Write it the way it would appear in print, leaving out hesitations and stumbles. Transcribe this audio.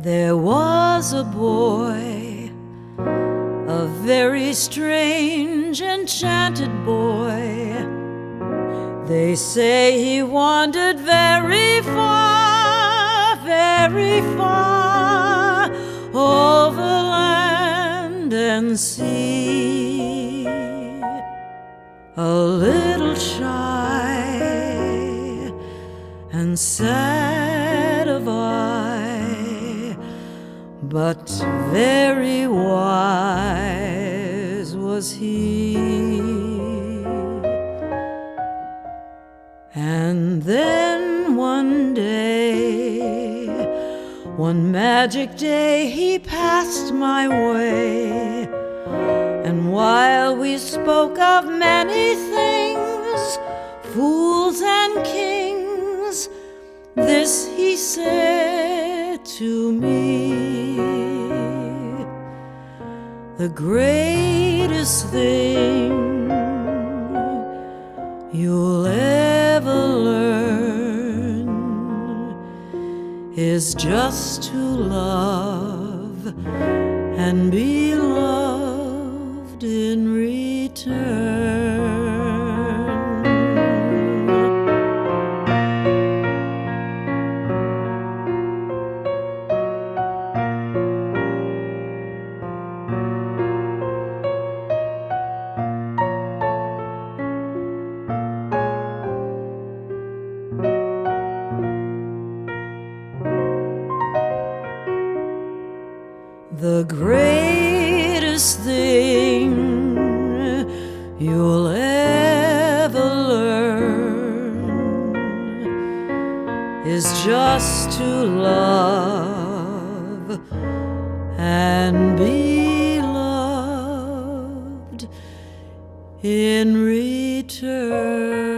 There was a boy, a very strange, enchanted boy. They say he wandered very far over land and sea. A little shy and sad of eye, but very wise was he. And then one day, one magic day, he passed my way. And while we spoke of many things, fools and kings, this he said to me: the greatest thing you'll ever learn is just to love and be loved in return. The greatest thing you'll ever learn is just to love and be loved in return.